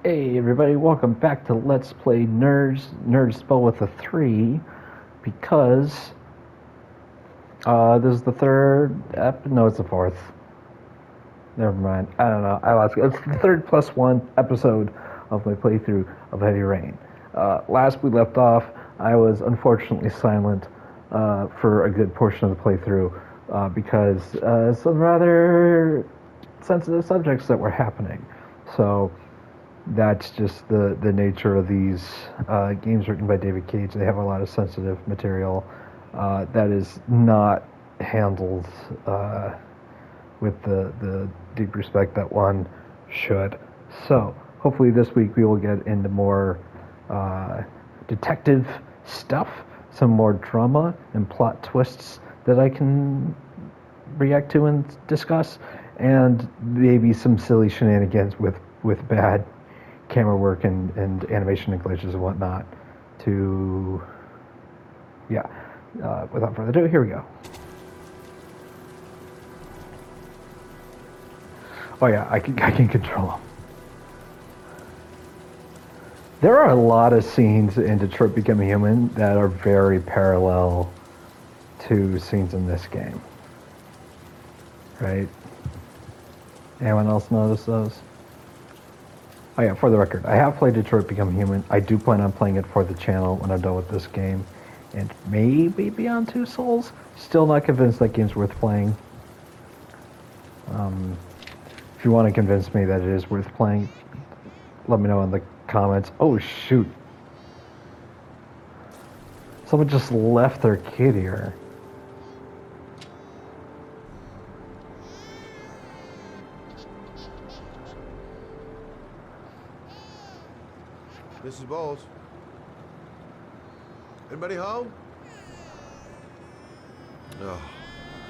Hey everybody, welcome back to Let's Play Nerds spelled with a 3, because this is the no, it's the fourth. Never mind, I don't know, I lost it. It's the third plus one episode of my playthrough of Heavy Rain. Last we left off, I was unfortunately silent for a good portion of the playthrough because some rather sensitive subjects that were happening. So that's just the nature of these games written by David Cage. They have a lot of sensitive material that is not handled with the deep respect that one should. So hopefully this week we will get into more detective stuff, some more drama and plot twists that I can react to and discuss, and maybe some silly shenanigans with bad camera work and animation and glitches and whatnot to, without further ado, here we go. Oh yeah, I can control them. There are a lot of scenes in Detroit Become Human that are very parallel to scenes in this game. Right? Anyone else notice those? Oh yeah, for the record, I have played Detroit Become Human. I do plan on playing it for the channel when I'm done with this game. And maybe Beyond Two Souls. Still not convinced that game's worth playing. If you want to convince me that it is worth playing, let me know in the comments. Oh shoot. Someone just left their kid here. Mrs. Bowles. Anybody home? Oh,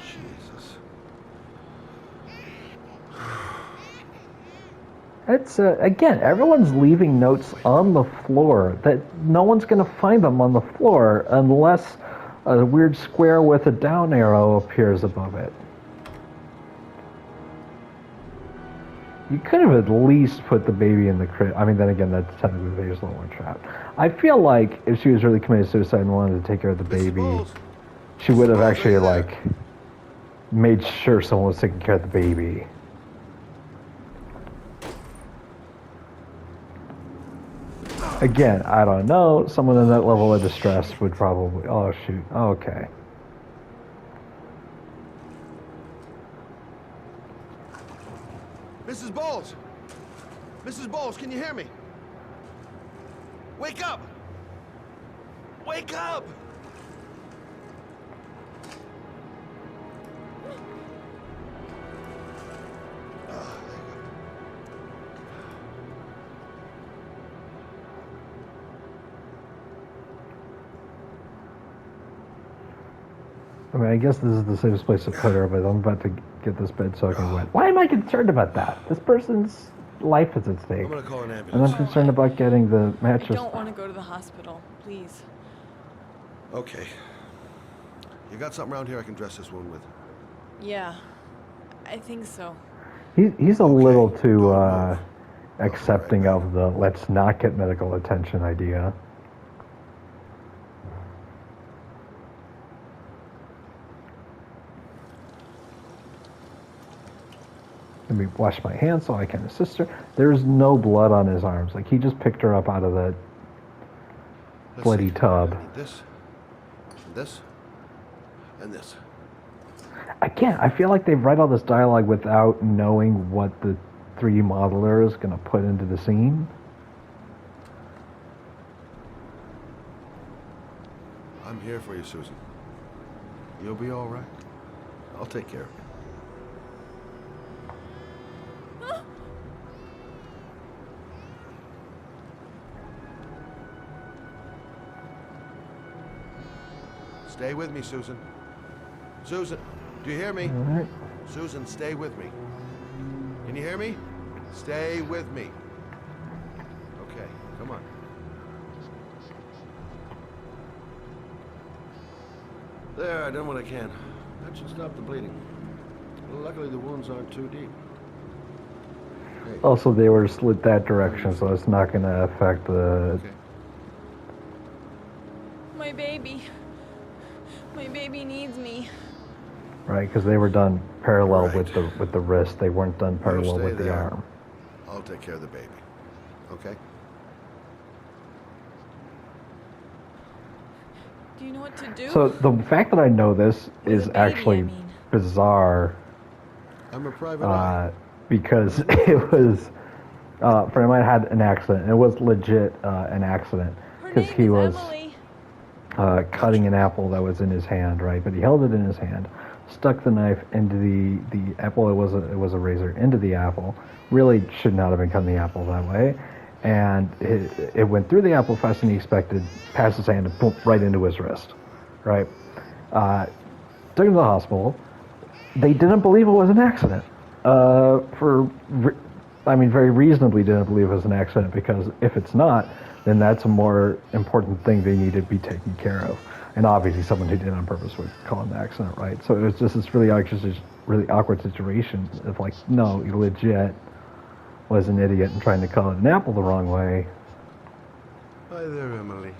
Jesus. It's again, everyone's leaving notes on the floor that no one's going to find them on the floor unless a weird square with a down arrow appears above it. You could have at least put the baby in the crib. I mean, then again, that's technically the baby's a little more trapped. I feel like if she was really committed suicide and wanted to take care of the baby, she would have actually, like, made sure someone was taking care of the baby. Again, I don't know. Someone in that level of distress would probably... Oh, shoot. Okay. Mrs. Bowles! Mrs. Bowles, can you hear me? Wake up! Wake up! I mean, I guess this is the safest place to put her, but I'm about to get this bed soaking wet. Why am I concerned about that? This person's life is at stake. I'm gonna call an ambulance. And I'm concerned about getting the mattress. I don't want to go to the hospital, please. Okay. You got something around here I can dress this wound with? Yeah, I think so. He's a little too accepting of the let's not get medical attention idea. Let me wash my hands so I can assist her. There's no blood on his arms. Like, he just picked her up out of the bloody tub. I need this, and this, and this. Again, I feel like they write all this dialogue without knowing what the 3D modeler is going to put into the scene. I'm here for you, Susan. You'll be all right. I'll take care of you. Stay with me, Susan. Susan, do you hear me? All right. Susan, stay with me. Can you hear me? Stay with me. Okay, come on. There, I done what I can. That should stop the bleeding. Luckily, the wounds aren't too deep. Hey. Also, they were slid that direction, so it's not going to affect the... Okay. My baby. My baby needs me. Right, because they were done parallel Right. with the wrist. They weren't done parallel stay with the there. arm. I'll take care of the baby. Okay? Do you know what to do? So the fact that I know this With is a baby, actually I mean. bizarre I'm a private eye. because it was a friend of mine had an accident. It was legit an accident Her because name he is was Emily. cutting an apple that was in his hand, right? But he held it in his hand, stuck the knife into the apple. It was a razor into the apple. Really should not have been cutting the apple that way. And it went through the apple faster than he expected, past his hand, and boom, right into his wrist, right? Took him to the hospital. They didn't believe it was an accident. Very reasonably didn't believe it was an accident, because if it's not, then that's a more important thing they need to be taken care of. And obviously someone who did it on purpose would call it an accident, right? So it was just this really awkward situation of like, no, you legit was an idiot and trying to cut an apple the wrong way. Hi there, Emily.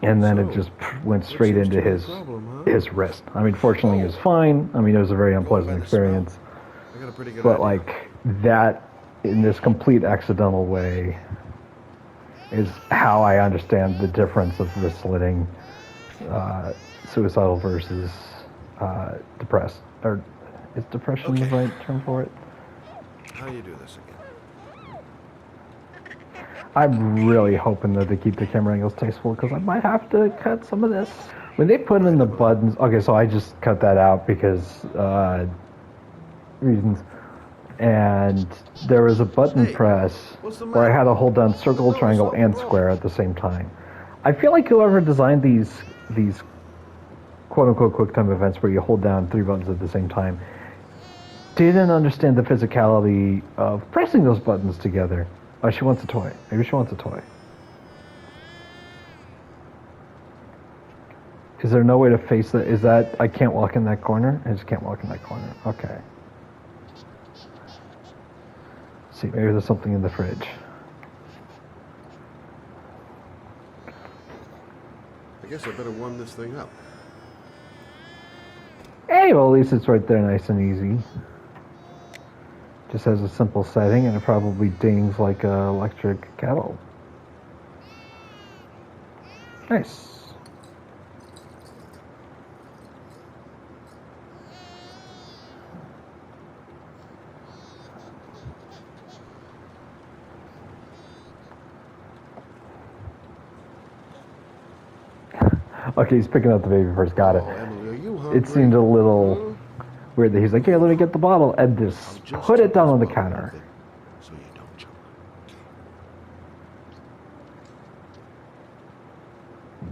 And then it So, just went straight seems into to be the his problem, huh? his wrist. I mean, fortunately, he was fine. I mean, it was a very Going by unpleasant the smell, experience. I got a pretty good But idea. like that, in this complete accidental way, is how I understand the difference of wrist slitting, suicidal versus depressed. Or is depression the Okay. right term for it? How do you do this again? I'm really hoping that they keep the camera angles tasteful, because I might have to cut some of this. When they put in the buttons, okay, so I just cut that out because reasons. And there was a button Hey, press what's the where I matter? had to hold down circle, No, triangle, it's and all square broken. at the same time. I feel like whoever designed these quote unquote quick time events where you hold down 3 buttons at the same time didn't understand the physicality of pressing those buttons together. Oh, she wants a toy. Maybe she wants a toy. Is there no way to face that? Is that, I can't walk in that corner? I just can't walk in that corner. Okay. See, maybe there's something in the fridge. I guess I better warm this thing up. Hey, well, at least it's right there, nice and easy. Just has a simple setting, and it probably dings like an electric kettle. Nice. Okay, he's picking up the baby first. Got it. Oh, Emily, are you hungry? It seemed a little weird that he's like, "Here, let me get the bottle," and I'll just just put it take down this on the bottle counter. with it, so you don't choke.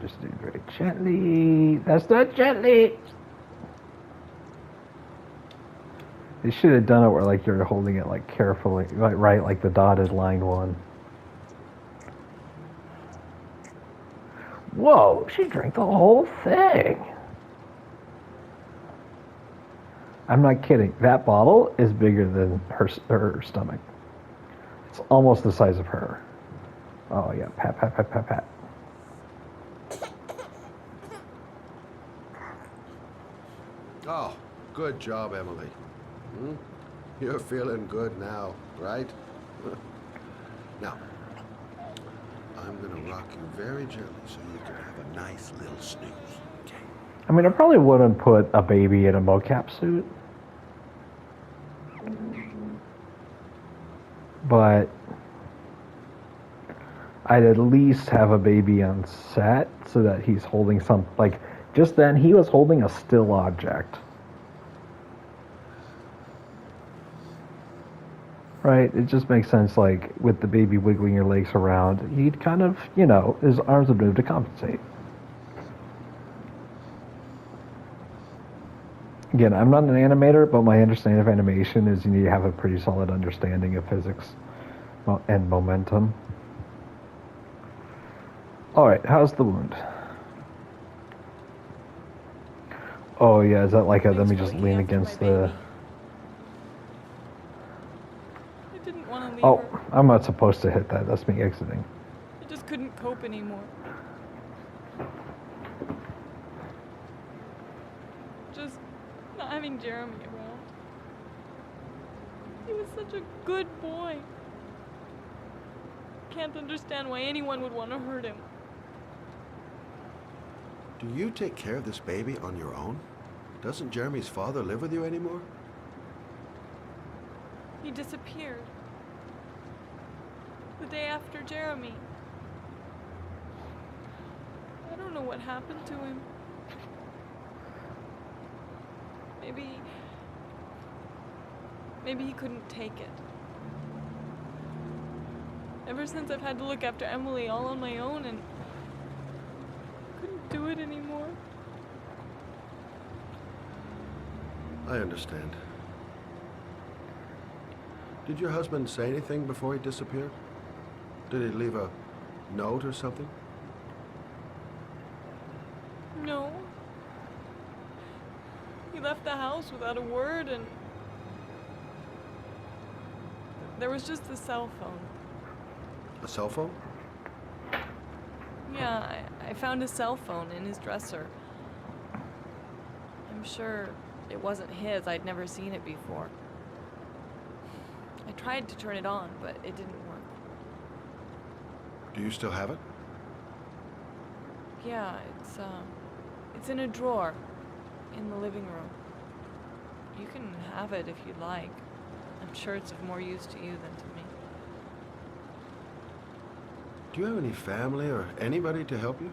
Just do it very gently. That's not gently. They should have done it where like you're holding it like carefully, right, like the dotted line one. Whoa, she drank the whole thing. I'm not kidding. That bottle is bigger than her stomach. It's almost the size of her. Oh yeah, pat, pat, pat, pat, pat. Oh, good job, Emily. Hmm? You're feeling good now, right? Now, I'm gonna rock you very gently so you can have a nice little snooze. Okay. I mean, I probably wouldn't put a baby in a mocap suit. But I'd at least have a baby on set so that he's holding some, like, just then he was holding a still object. Right? It just makes sense, like, with the baby wiggling your legs around, he'd kind of, you know, his arms would move to compensate. Again, I'm not an animator, but my understanding of animation is you need to have a pretty solid understanding of physics and momentum. All right, how's the wound? Oh yeah, is that like a, let Thanks me for just looking lean after against my the... baby. I didn't want Oh, her. I'm not supposed to hit that. That's me exiting. I just couldn't cope anymore. Just not having Jeremy around. He was such a good boy. Can't understand why anyone would want to hurt him. Do you take care of this baby on your own? Doesn't Jeremy's father live with you anymore? He disappeared. The day after Jeremy. I don't know what happened to him. Maybe he couldn't take it. Ever since I've had to look after Emily all on my own and couldn't do it anymore. I understand. Did your husband say anything before he disappeared? Did he leave a note or something? No. He left the house without a word, and there was just the cell phone. A cell phone? Yeah, I found a cell phone in his dresser. I'm sure it wasn't his. I'd never seen it before. I tried to turn it on, but it didn't work. Do you still have it? Yeah, it's in a drawer in the living room. You can have it if you'd like. I'm sure it's of more use to you than to me. Do you have any family or anybody to help you?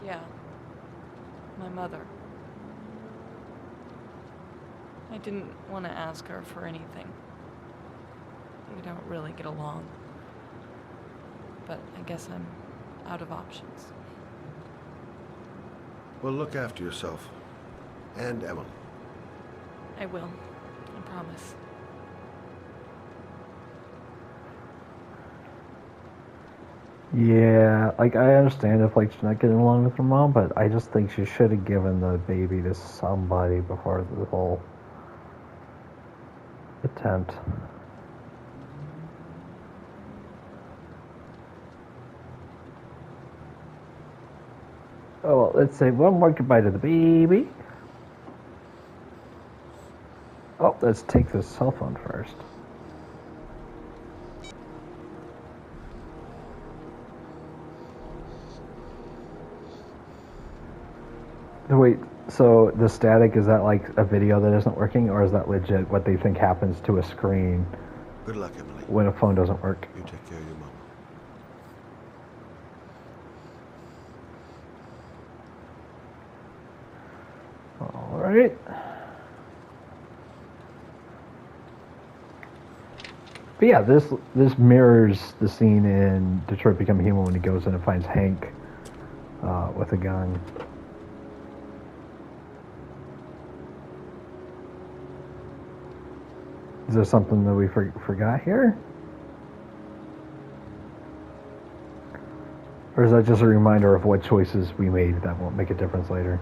Yeah. My mother. I didn't want to ask her for anything. We don't really get along. But I guess I'm out of options. Well, look after yourself. And Emily. I will. I promise. Yeah, like I understand if like she's not getting along with her mom, but I just think she should have given the baby to somebody before the whole attempt. Oh, well, let's say one more goodbye to the baby. Oh, let's take the cell phone first. Wait, so the static, is that like a video that isn't working, or is that legit what they think happens to a screen Good luck, Emily. when a phone doesn't work? You take care of your mama. Alright. But yeah, this mirrors the scene in Detroit Become Human when he goes in and finds Hank with a gun. Is there something that we forgot here? Or is that just a reminder of what choices we made that won't make a difference later?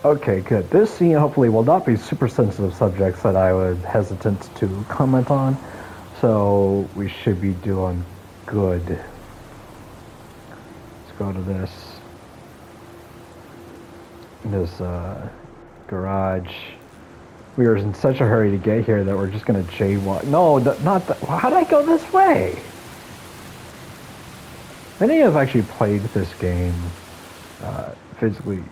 Okay, good. This scene hopefully will not be super sensitive subjects that I would hesitant to comment on, so we should be doing good. Let's go to this garage. We were in such a hurry to get here that we're just gonna jaywalk. No, not that. How did I go this way? Many have actually played this game physically.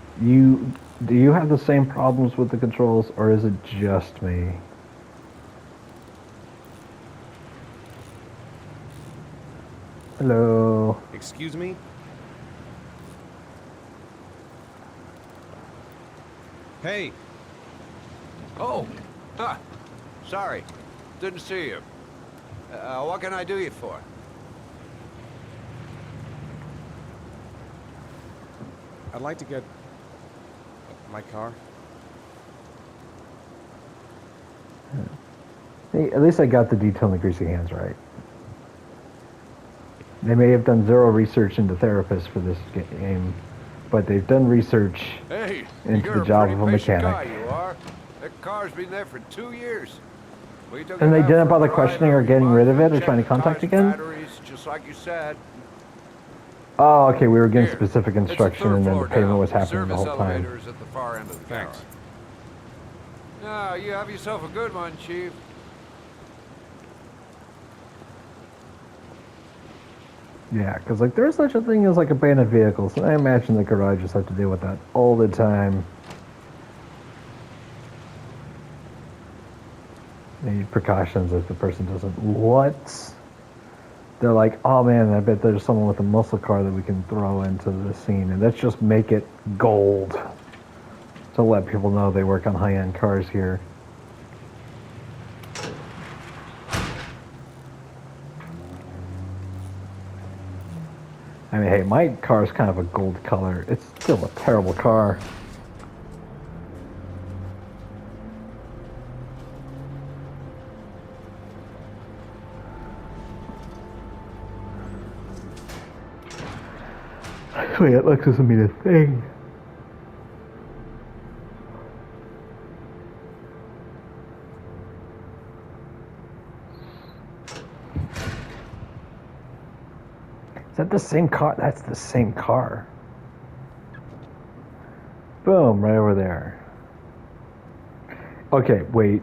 Do you have the same problems with the controls, or is it just me? Hello. Excuse me? Hey! Oh, sorry. Didn't see you. What can I do you for? I'd like to get my car. Hey, at least I got the detail in the greasy hands right. They may have done zero research into therapists for this game, but they've done research Hey, into you're the job a of a pretty patient mechanic. guy, you are. That car's been there for 2 years. We took And it they out didn't for a bother drive questioning or every getting month, rid of it or checked trying to the contact car's again? batteries, just like you said. Oh, okay, we were given Here, specific it's the instruction third and then the floor payment down. was happening the Service whole time. elevator is at the far end of the Thanks. tower. Now, you have yourself a good one, Chief. Yeah, because like there's such a thing as like abandoned vehicles, and I imagine the garages have to deal with that all the time. They need precautions if the person doesn't. What? They're like, oh man, I bet there's someone with a muscle car that we can throw into the scene, and let's just make it gold to let people know they work on high-end cars here. I mean, hey, my car is kind of a gold color. It's still a terrible car. Wait, that looks doesn't mean a thing. Is that the same car? That's the same car. Boom, right over there. Okay, wait.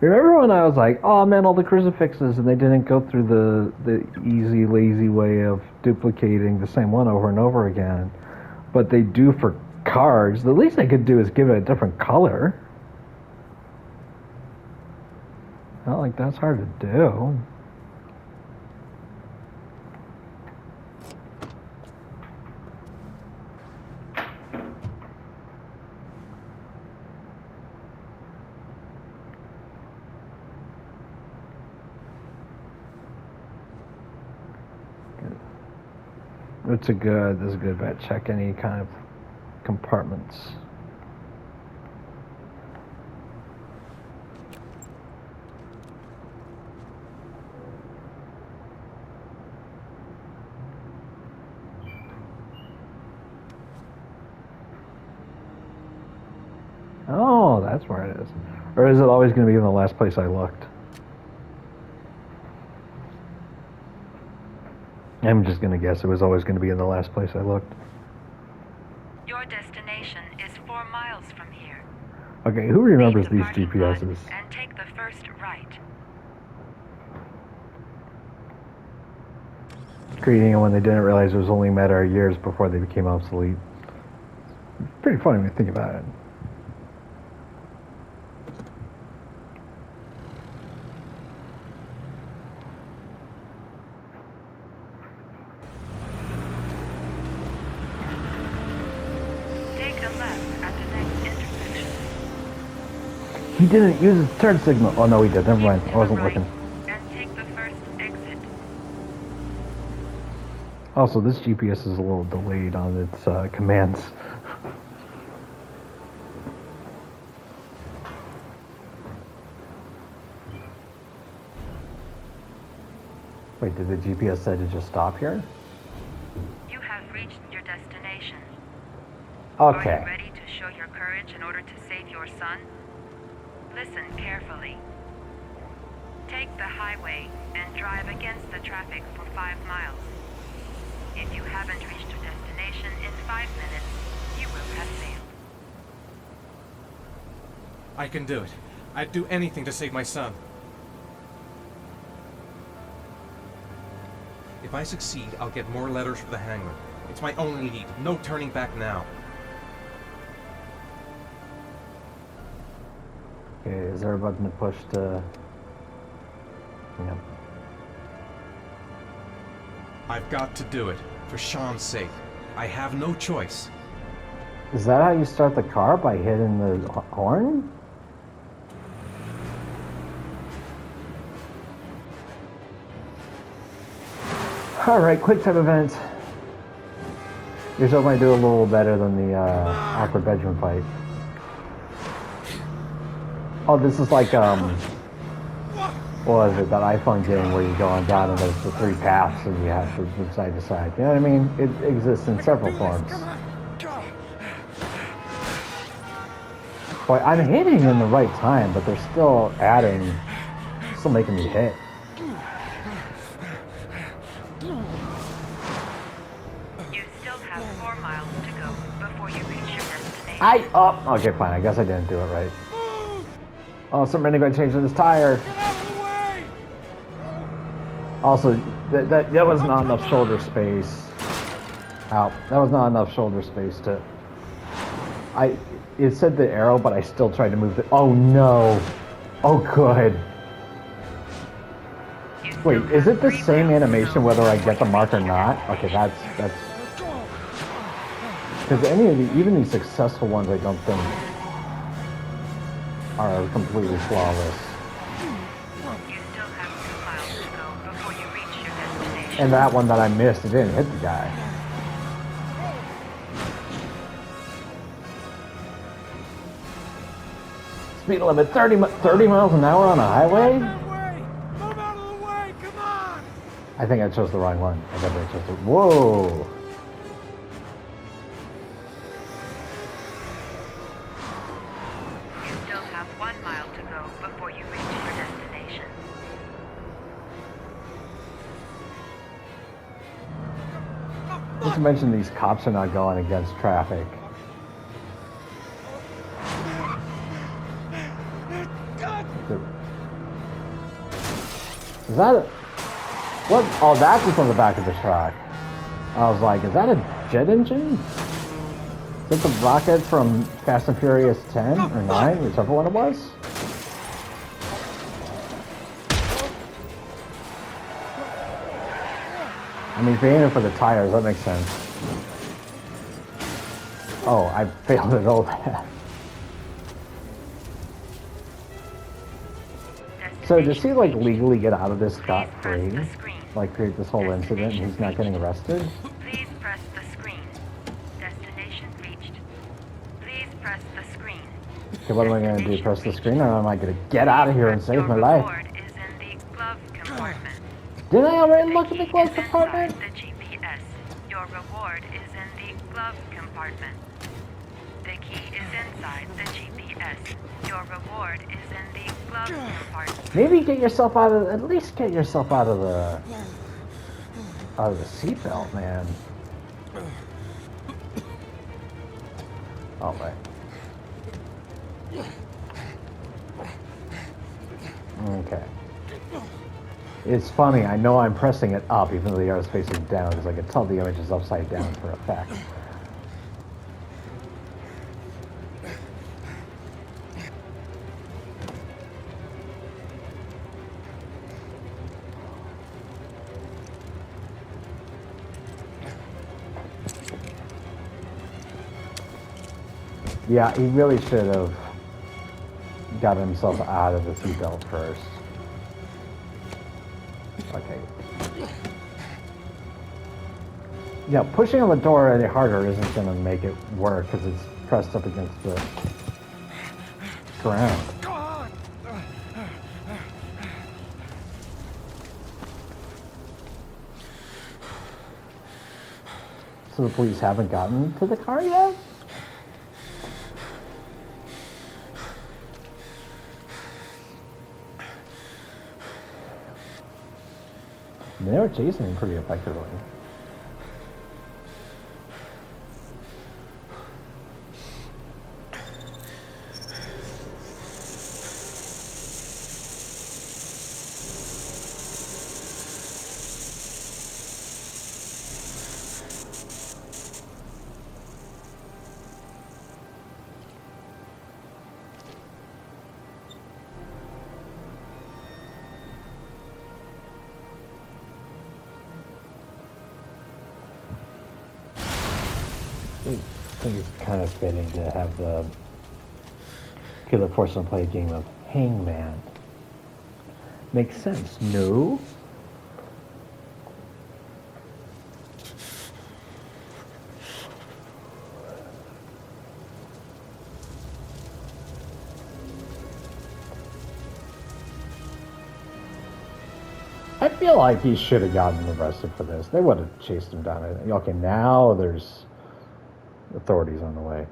Remember when I was like, oh man, all the crucifixes, and they didn't go through the easy, lazy way of duplicating the same one over and over again. But they do for cars. The least they could do is give it a different color. Not like that's hard to do. This is a good bet. Check any kind of compartments. Oh, that's where it is. Or is it always going to be in the last place I looked? I'm just going to guess it was always going to be in the last place I looked. Your destination is 4 miles from here. Okay, who remembers Leave the these parking lot GPSs? and take the first right. Creating it when they didn't realize it was only a matter of years before they became obsolete. Pretty funny when you think about it. Take a left at the next intersection. He didn't use his turn signal. Oh no, he did. Never mind. Keep I to wasn't the right looking. and take the first exit. Also, this GPS is a little delayed on its commands. Wait, did the GPS say to just stop here? You have reached your destination. Are you Okay. ready to show your courage in order to save your son? Listen carefully. Take the highway and drive against the traffic for 5 miles. If you haven't reached your destination in 5 minutes, you will have failed. I can do it. I'd do anything to save my son. If I succeed, I'll get more letters for the hangman. It's my only need. No turning back now. Okay, is there a button to push to... Yep. I've got to do it. For Sean's sake. I have no choice. Is that how you start the car? By hitting the horn? Alright, quick time event. Yourself might do a little better than the awkward bedroom fight. Oh, this is like, what was it, that iPhone game where you go on down and there's the 3 paths and you have to move side to side. You know what I mean? It exists in several forms. Boy, I'm hitting in the right time, but they're still still making me hit. You still have 4 miles to go before you reach your destination. Okay, fine, I guess I didn't do it right. Oh, some renegade changing his tire. Also, that was not enough shoulder space. Ow, that was not enough shoulder space to... It said the arrow, but I still tried to move the... Oh no! Oh good! Wait, is it the same animation whether I get the mark or not? Okay, that's... Because even these successful ones I don't think are completely flawless. You still have 2 miles to go before you reach your destination. And that one that I missed, it didn't hit the guy. Speed limit 30 miles an hour on a highway? Move out of the way! Come on! I think I chose the wrong one. I think I chose the... Whoa! You still have 1 mile to go before you reach your destination. Just to mention these cops are not going against traffic. Is that a... What? Oh, that's just on the back of the truck. I was like, is that a jet engine? Is that the rocket from Fast and Furious 10 or 9, whichever one it was? I mean, if you're aiming for the tires, that makes sense. Oh, I failed at all that. So does he like legally get out of this scot-free? Like create this whole incident and he's not getting arrested? Please press the screen. Destination reached. Please press the screen. Okay, what am I gonna do? Press the screen, or am I gonna get out of here and save my life? Your reward is in the glove compartment. Did I already look at the key glove is compartment? inside the GPS. Your reward is in the glove compartment. The key is inside the GPS. Your reward is in the glove compartment. Maybe get yourself out of, at least get yourself out of the seatbelt, man. Oh, right. Okay. It's funny, I know I'm pressing it up even though the arrow is facing down because I can tell the image is upside down for effect. Yeah, he really should have got himself out of the seatbelt first. Okay. Yeah, pushing on the door any harder isn't going to make it work because it's pressed up against the ground. So the police haven't gotten to the car yet? They were chasing him pretty effectively. I think it's kind of fitting to have the killer force them play a game of Hangman. Makes sense, no? I feel like he should have gotten arrested for this. They would have chased him down. Okay, now there's authorities on the way.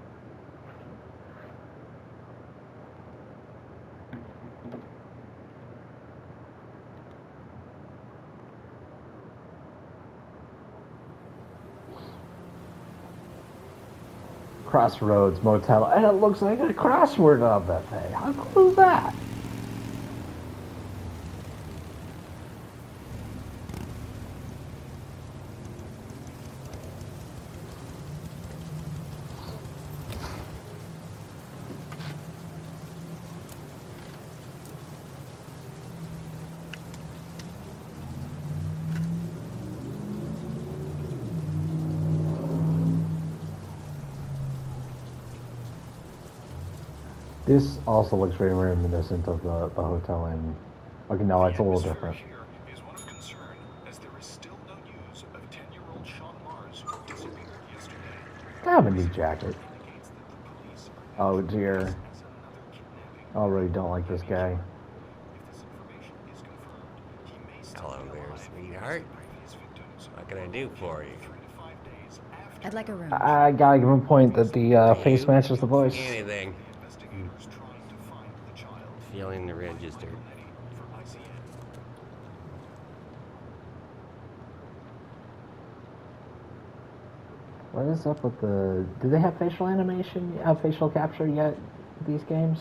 Crossroads Motel, and it looks like a crossword of that thing. How cool is that? This also looks very reminiscent of the hotel in. Okay, no, it's a little different. Here is one of concern, as there is still no news of 10-year-old Sean Mars who disappeared yesterday. I have a new jacket. Indicates that the police Oh dear. as another kidnapping. I already don't like this guy. If this information is confirmed, he may still Hello be there, alive sweetheart. by his victims. What can I do for you? 3 to 5 days after I'd like a room. I gotta give him a point that the face You? matches the voice. Anything. investigators trying to find the child. Feeling the register. For ICN. What is up with the... Do they have facial animation, facial capture yet, these games?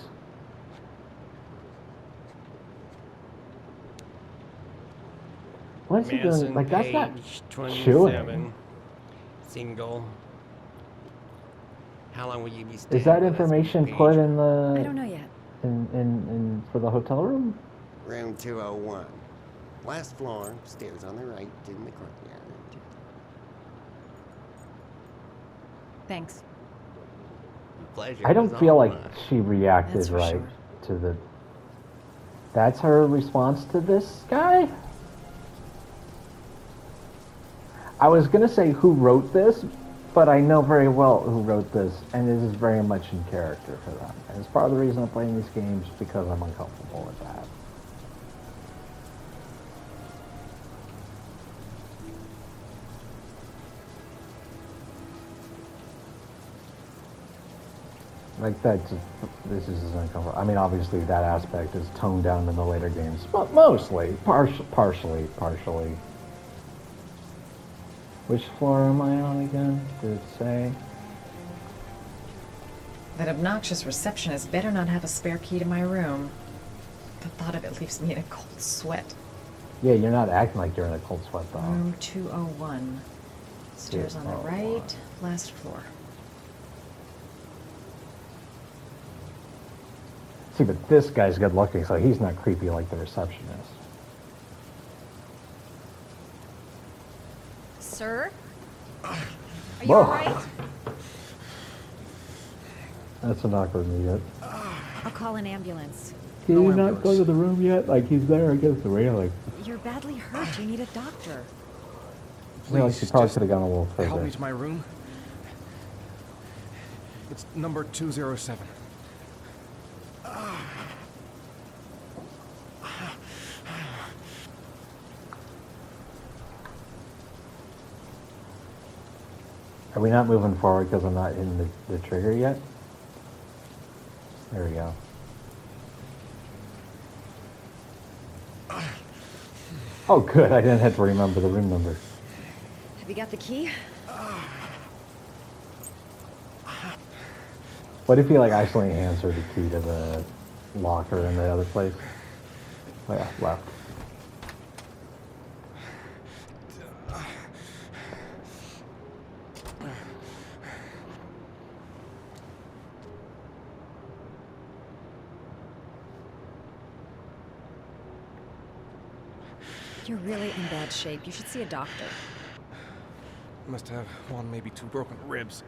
What is he doing? Manson, Like, that's not Page, chewing. 27. Single. How long will you be Is staying that with us, information Page? put in I the... don't know yet. in for the hotel room? Room 201. Last floor, stairs on the right, in the courtyard. Thanks. Pleasure. I don't was feel all like mine. she reacted That's for right sure. to the... That's her response to this guy? I was gonna say who wrote this, but I know very well who wrote this, and it is very much in character for them. And it's part of the reason I'm playing these games, because I'm uncomfortable with that. Like that, this is uncomfortable. I mean, obviously that aspect is toned down in the later games, but mostly, partially. Which floor am I on again? Did it say? That obnoxious receptionist better not have a spare key to my room. The thought of it leaves me in a cold sweat. Yeah, you're not acting like you're in a cold sweat though. Room 201. Stairs on the 201. right, last floor. See, but this guy's good looking, so he's not creepy like the receptionist. Sir? Are you Whoa. alright? That's an awkward meet. I'll call an ambulance. Did you not go to the room yet? Like he's there against the railing. You're badly hurt. You need a doctor. I feel like she probably just could have gone a little Help further. me to my room. It's number 207. Are we not moving forward because I'm not in the trigger yet? There we go. Oh, good. I didn't have to remember the room number. Have you got the key? What if he like accidentally hands her the key to the locker in the other place? Oh, yeah, left. You're really in bad shape. You should see a doctor. Must have one, maybe two broken ribs.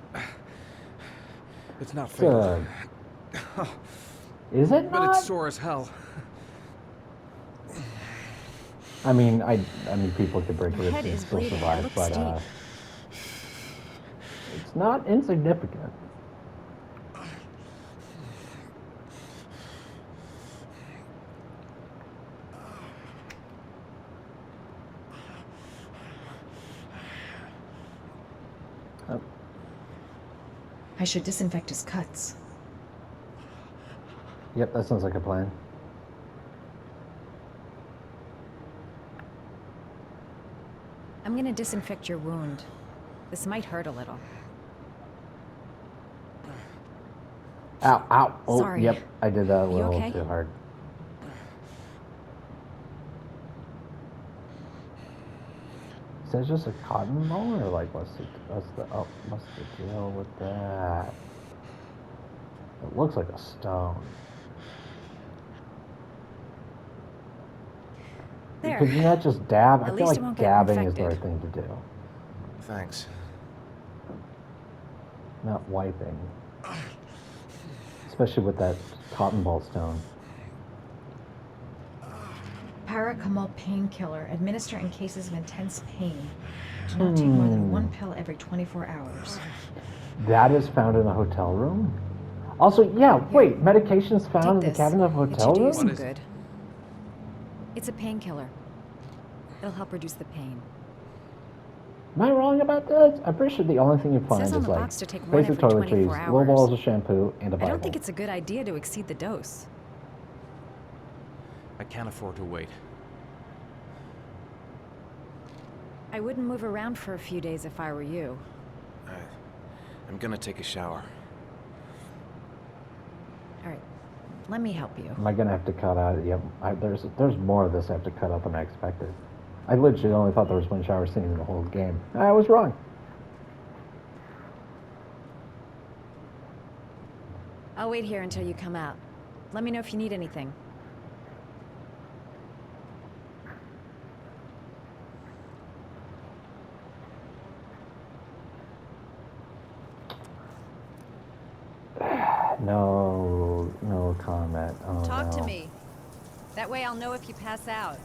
It's not It's, fatal. is it But not? it's sore as hell. I mean, people could break Your ribs head and is still bleeding. It survive, looks but deep. it's not insignificant. I should disinfect his cuts. Yep, that sounds like a plan. I'm gonna disinfect your wound. This might hurt a little. Ow, ow. Oh, Sorry. yep, I did that a You little okay? too hard. Is that just a cotton ball, or like what's the deal with that? It looks like a stone. There. Could you not just dab? I At feel least it like won't get dabbing is the right infected. thing to do, Thanks. not wiping. Especially with that cotton ball stone. Paracetamol painkiller. Administer in cases of intense pain. Do not take more than one pill every 24 hours. That is found in a hotel room? Also, yeah, wait, medication's Take found in the this. cabinet of a It hotel should do you room? some is it? good. It's a painkiller. It'll help reduce the pain. Am I wrong about this? I'm pretty sure the only thing you find says is on the like box to take one basic every toiletries, 24 little hours. balls of shampoo, and a I Bible. don't think it's a good idea to exceed the dose. I can't afford to wait. I wouldn't move around for a few days if I were you. I'm gonna take a shower. All right, let me help you. Am I gonna have to cut out? Yep. There's more of this I have to cut out than I expected. I legit only thought there was one shower scene in the whole game. I was wrong. I'll wait here until you come out. Let me know if you need anything. No comment. Oh, Talk no. to me. That way I'll know if you pass out.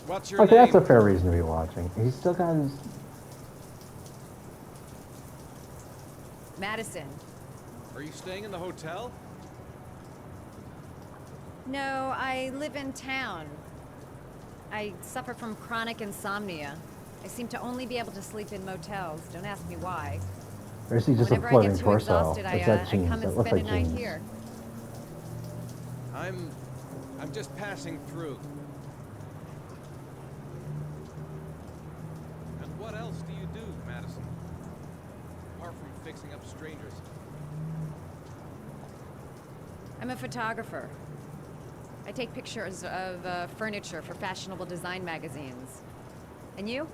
What's your Okay, name? that's a fair reason to be watching. He's still got his. Madison. Are you staying in the hotel? No, I live in town. I suffer from chronic insomnia. I seem to only be able to sleep in motels. Don't ask me why. Or is he just a Whenever I floating get too torso? exhausted, Is that I jeans? come That and looks spend like a night jeans. here. I'm just passing through. And what else do you do, Madison? Apart from fixing up strangers. I'm a photographer. I take pictures of furniture for fashionable design magazines. And you?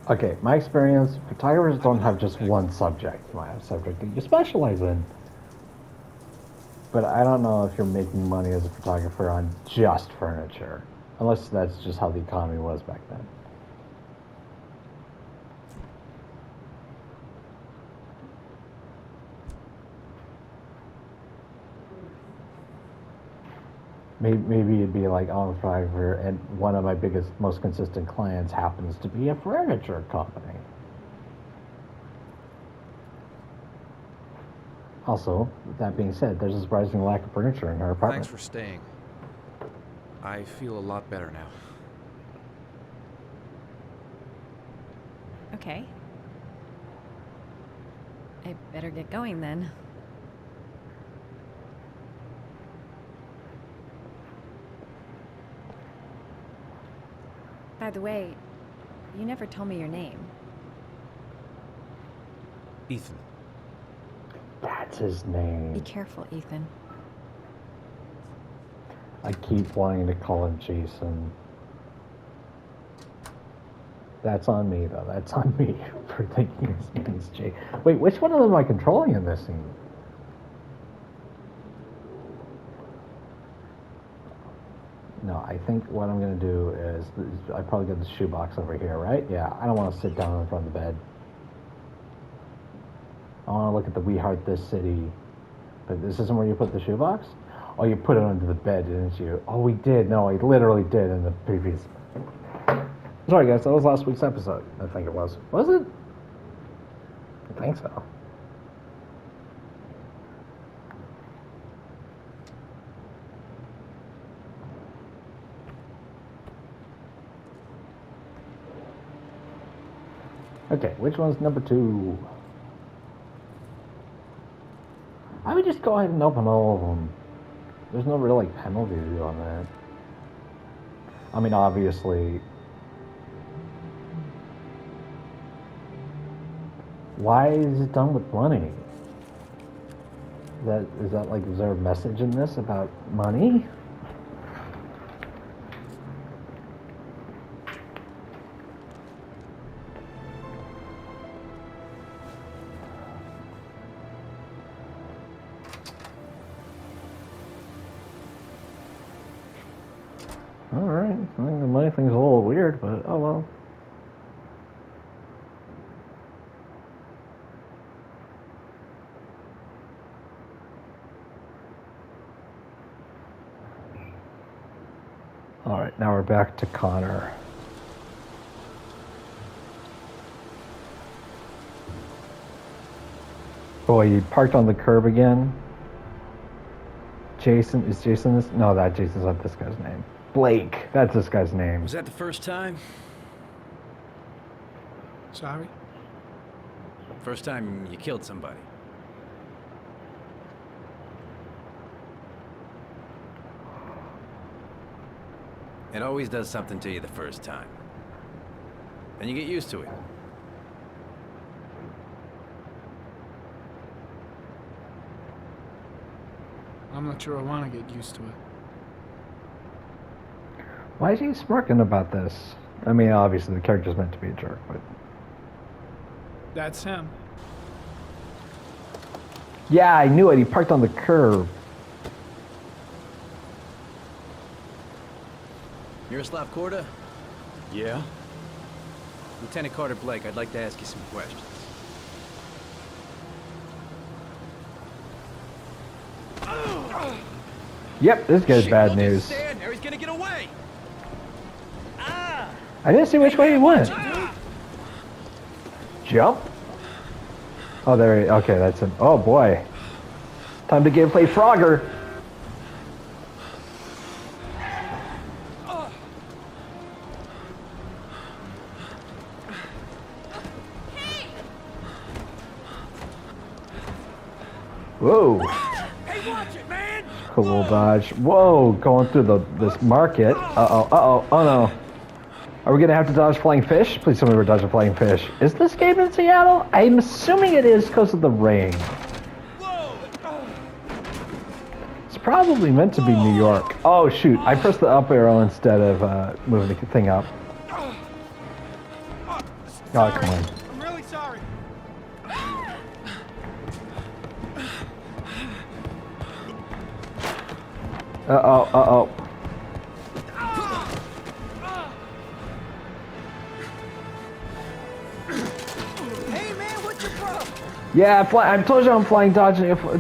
Okay, my experience, photographers don't have just one subject. You might have a subject that you specialize in. But I don't know if you're making money as a photographer on just furniture. Unless that's just how the economy was back then. Maybe it'd be like, I'm a photographer, and one of my biggest, most consistent clients happens to be a furniture company. Also, with that being said, there's a surprising lack of furniture in her apartment. Thanks for staying. I feel a lot better now. Okay. I better get going then. By the way, you never told me your name. Ethan. That's his Be name. careful, Ethan. I keep wanting to call him Jason. That's on me, though. That's on me for thinking his name's Jay. Wait, which one of them am I controlling in this scene? No, I think what I'm going to do is I probably got the shoebox over here, right? Yeah, I don't want to sit down in front of the bed. I want to look at the We Heart This City. But this isn't where you put the shoebox? Oh, you put it under the bed, didn't you? Oh, we did. No, I literally did in the previous. Sorry, guys. That was last week's episode. I think it was. Was it? I think so. Okay, which one's number 2? go ahead and open all of them. There's no real like penalty on that. I mean, obviously. Why is it done with money? Is there a message in this about money? Alright, I think the money thing's a little weird, but oh well. Alright, now we're back to Connor. Boy, you parked on the curb again. Jason, is Jason this? No, Jason's not this guy's name. Blake, that's this guy's name. Was that the first time? Sorry? First time you killed somebody. It always does something to you the first time. Then you get used to it. I'm not sure I want to get used to it. Why is he smirking about this? I mean, obviously the character's meant to be a jerk, but... That's him. Yeah, I knew it. He parked on the curb. Miroslav Korda? Yeah? Lieutenant Carter Blake, I'd like to ask you some questions. Yep, this guy's bad news. Stand there, he's gonna get away! I didn't see which way he went. Jump? Oh, there he... Okay, that's him. Oh, boy. Time to play Frogger. Whoa. Hey, watch it, man! Cool dodge. Whoa, going through this market. Uh-oh, oh no. Are we gonna have to dodge flying fish? Please tell me we're dodging flying fish. Is this game in Seattle? I'm assuming it is because of the rain. It's probably meant to be New York. Oh shoot, I pressed the up arrow instead of moving the thing up. Oh, come on. I'm really sorry. Uh-oh. Hey, man, what's your problem? Yeah, I told you I'm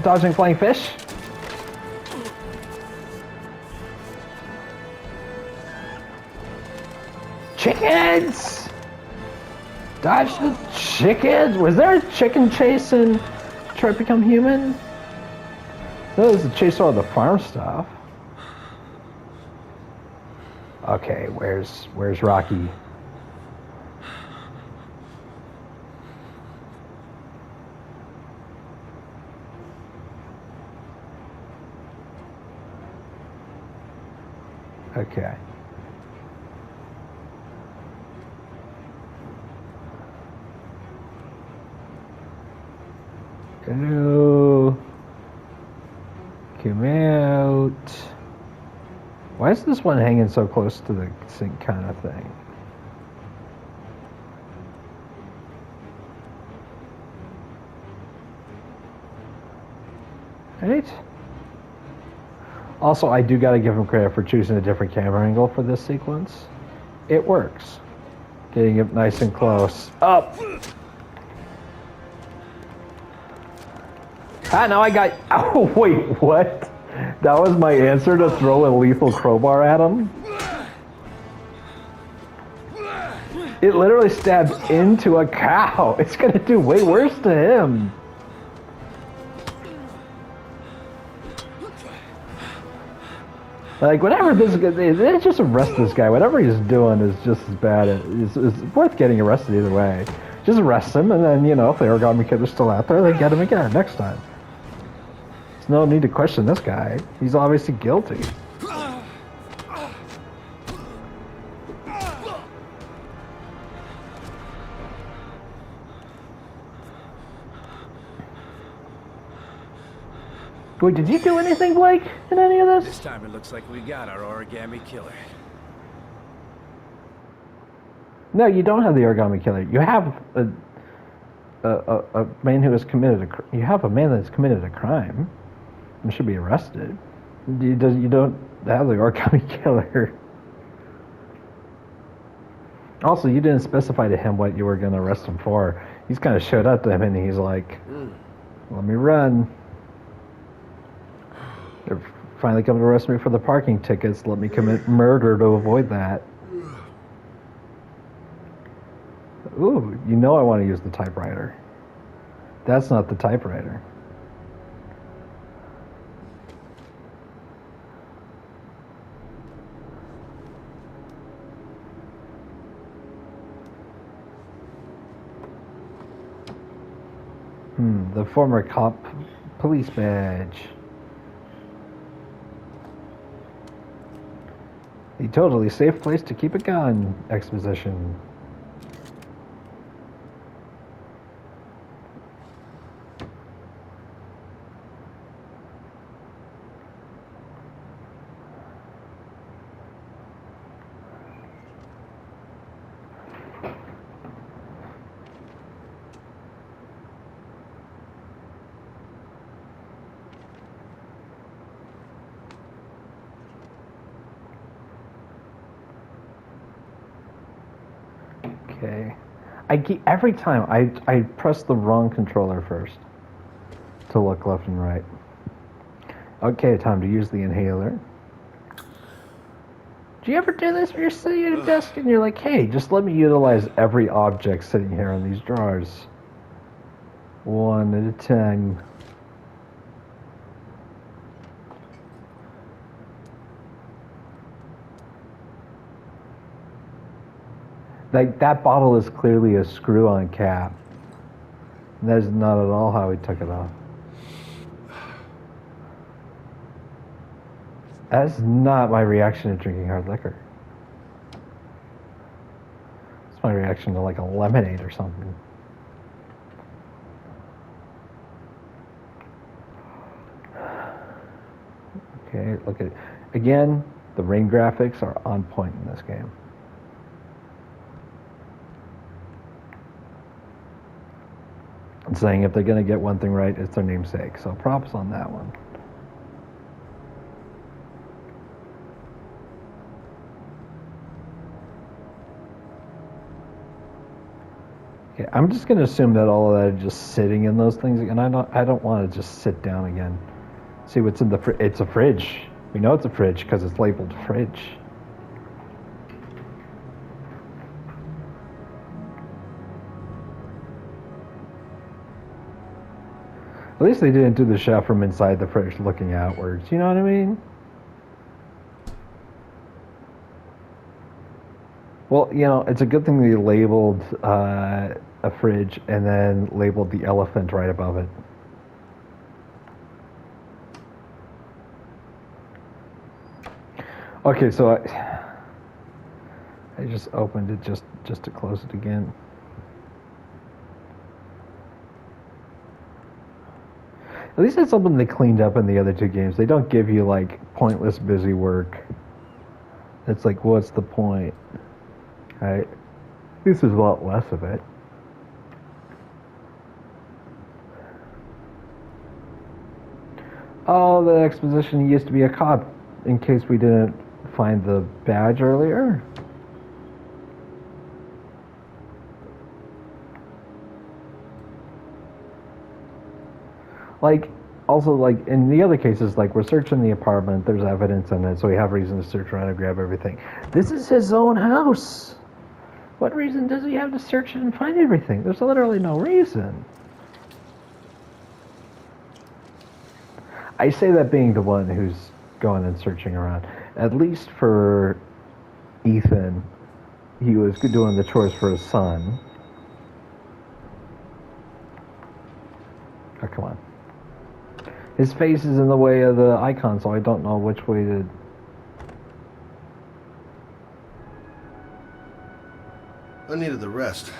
dodging flying fish. Chickens! Dodge the chickens! Was there a chicken chase in Detroit Become Human? That was the chase all the farm stuff. Okay, where's Rocky? Okay. Hello. Come out. Why is this one hanging so close to the sink kind of thing? Right? Also, I do gotta give him credit for choosing a different camera angle for this sequence. It works. Getting it nice and close. Up! Ah, now I got... Oh, wait, what? That was my answer to throw a lethal crowbar at him? It literally stabs into a cow. It's gonna do way worse to him. Like, whatever this guy... They just arrest this guy. Whatever he's doing is just as bad. It's worth getting arrested either way. Just arrest him, and then, you know, if the origami kid is still out there, they get him again next time. There's no need to question this guy. He's obviously guilty. Wait, did you do anything, Blake, in any of This this? time it looks like we got our origami killer. No, you don't have the origami killer. You have a man who has committed you have a man that's committed a crime and should be arrested. You don't have the origami killer. Also, you didn't specify to him what you were going to arrest him for. He's kind of showed up to him and he's like, let me run. They're finally coming to arrest me for the parking tickets. Let me commit murder to avoid that. Ooh, you know I want to use the typewriter. That's not the typewriter. The former cop police badge. The totally safe place to keep a gun exposition. Okay. Every time I press the wrong controller first to look left and right. Okay, time to use the inhaler. Do you ever do this where you're sitting at a desk and you're like, hey, just let me utilize every object sitting here in these drawers. One at a time. Like, that bottle is clearly a screw-on cap. That is not at all how he took it off. That's not my reaction to drinking hard liquor. It's my reaction to like a lemonade or something. Okay, look at it. Again, the rain graphics are on point in this game. I'm saying if they're going to get one thing right, it's their namesake. So props on that one. Okay, I'm just going to assume that all of that are just sitting in those things, and I don't want to just sit down again. See what's in the fridge. It's a fridge. We know it's a fridge because it's labeled fridge. At least they didn't do the shot from inside the fridge looking outwards. You know what I mean? Well, you know, it's a good thing they labeled a fridge and then labeled the elephant right above it. Okay, so I just opened it just to close it again. At least it's something they cleaned up in the other two games. They don't give you, like, pointless busy work. It's like, what's the point? Right? This is a lot less of it. Oh, the exposition used to be a cop, in case we didn't find the badge earlier. Like, also, like, in the other cases, like, we're searching the apartment, there's evidence in it, so we have reason to search around and grab everything. This is his own house. What reason does he have to search it and find everything? There's literally no reason. I say that being the one who's going and searching around. At least for Ethan, he was doing the chores for his son. Oh, come on. His face is in the way of the icon, so I don't know which way to... I needed the rest.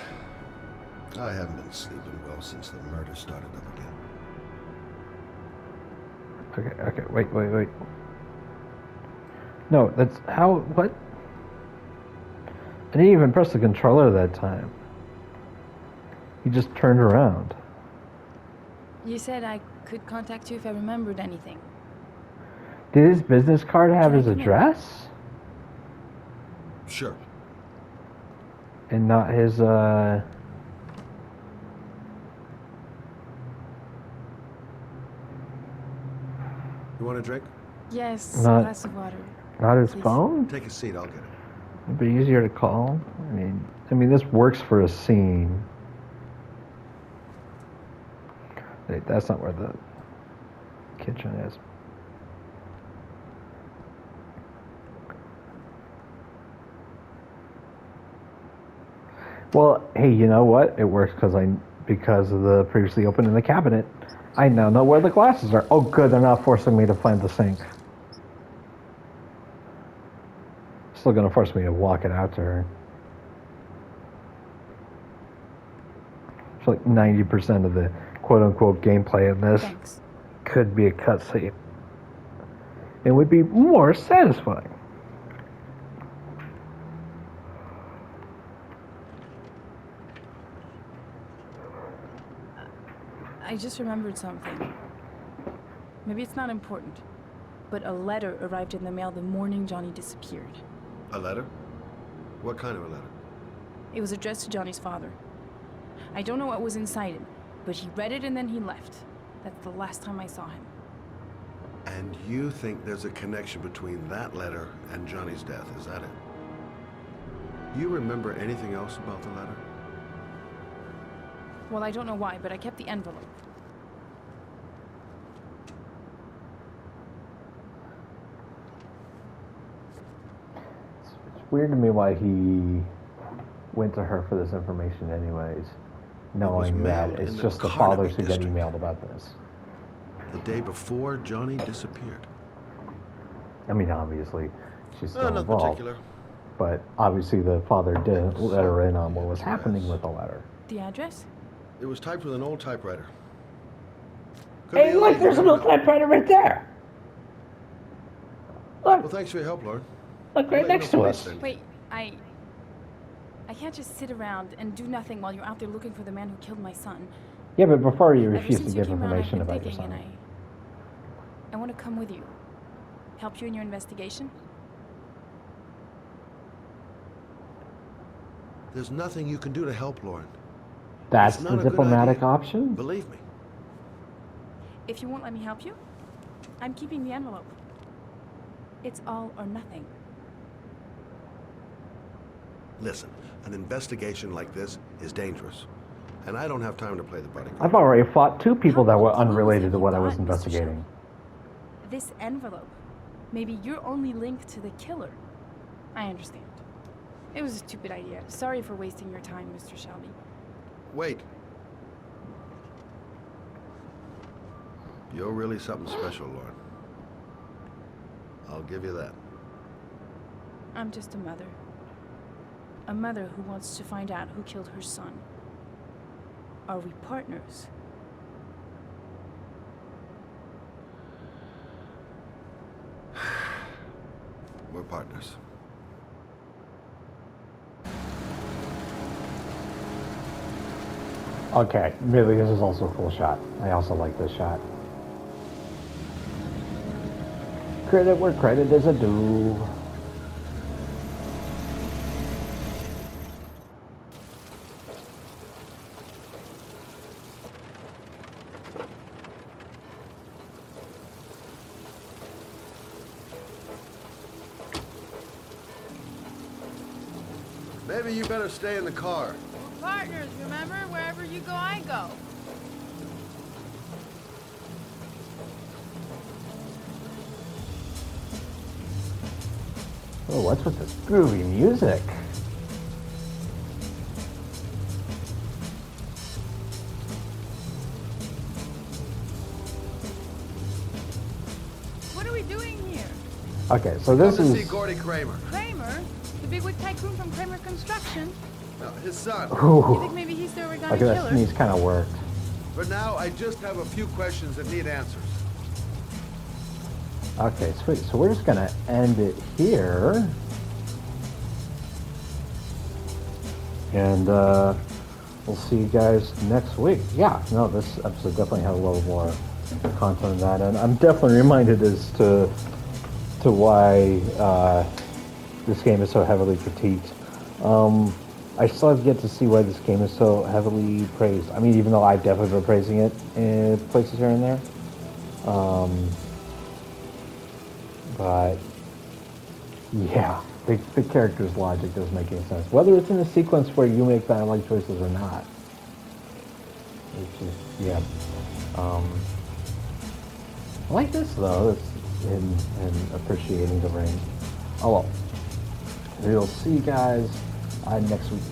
I haven't been sleeping well since the murder started up again. Okay, wait. No, that's how... What? I didn't even press the controller that time. He just turned around. You said I could contact you if I remembered anything. Did his business card have his address? Sure. And not his, You want a drink? Yes, Not- a glass of water. not his Please. phone? Take a seat, I'll get it. It'd be easier to call. I mean, this works for a scene. Wait, that's not where the kitchen is. Well, hey, you know what? It works because of the previously opened in the cabinet. I now know where the glasses are. Oh, good, they're not forcing me to find the sink. Still gonna force me to walk it out to her. So like 90% of the quote-unquote gameplay in this Thanks. could be a cutscene. It would be more satisfying. I just remembered something. Maybe it's not important, but a letter arrived in the mail the morning Johnny disappeared. A letter? What kind of a letter? It was addressed to Johnny's father. I don't know what was inside it, but he read it and then he left. That's the last time I saw him. And you think there's a connection between that letter and Johnny's death, is that it? You remember anything else about the letter? Well, I don't know why, but I kept the envelope. It's weird to me why he went to her for this information anyways, knowing that mailed it's in the just the Carnaby fathers who get district. emailed about this. The day before Johnny disappeared. I mean, obviously, she's still Nothing involved, particular. but obviously the father did let her in on what was happening with the letter. The address? It was typed with an old typewriter. Could Hey, be a look, lady, there's you an never old know. typewriter right there. Look, Well, thanks for your help, Lauren. look I'll right let you next know to if us. I need Wait, I can't just sit around and do nothing while you're out there looking for the man who killed my son. Yeah, but before you Ever refuse to since you give came around, I've information been about your thinking, son. and I want to come with you. Help you in your investigation? There's nothing you can do to help, Lauren. That's It's the not a good diplomatic idea. option? Believe me. If you won't let me help you, I'm keeping the envelope. It's all or nothing. Listen, an investigation like this is dangerous. And I don't have time to play the buddy. I've already fought two people that were How many clues unrelated have to you what I was got, Mr. investigating. This envelope. Maybe your only link to the killer. I understand. It was a stupid idea. Sorry for wasting your time, Mr. Shelby. Wait. You're really something special, Lauren. I'll give you that. I'm just a mother. A mother who wants to find out who killed her son. Are we partners? We're partners. Okay, really, this is also a cool shot. I also like this shot. Credit where credit is due. Maybe you better stay in the car. We're partners, remember? Wherever you go, I go. Oh, what's with this groovy music? Okay, so this Come to is. see Gordy Kramer. Kramer? The bigwig tycoon from Kramer Construction? No, his son. Ooh. You think maybe he's the origami Okay, that killer? sneeze kind of worked. For now, I just have a few questions that need answers. Okay, sweet. So we're just gonna end it here. And we'll see you guys next week. Yeah, no, this episode definitely had a little more content than that, and I'm definitely reminded as to why this game is so heavily critiqued. I still have yet to see why this game is so heavily praised. I mean, even though I've definitely been praising it in places here and there. But yeah, the character's logic doesn't make any sense. Whether it's in a sequence where you make bad life choices or not. It's just, yeah. I like this though, it's in appreciating the ring. Oh well. We'll see you guys next week.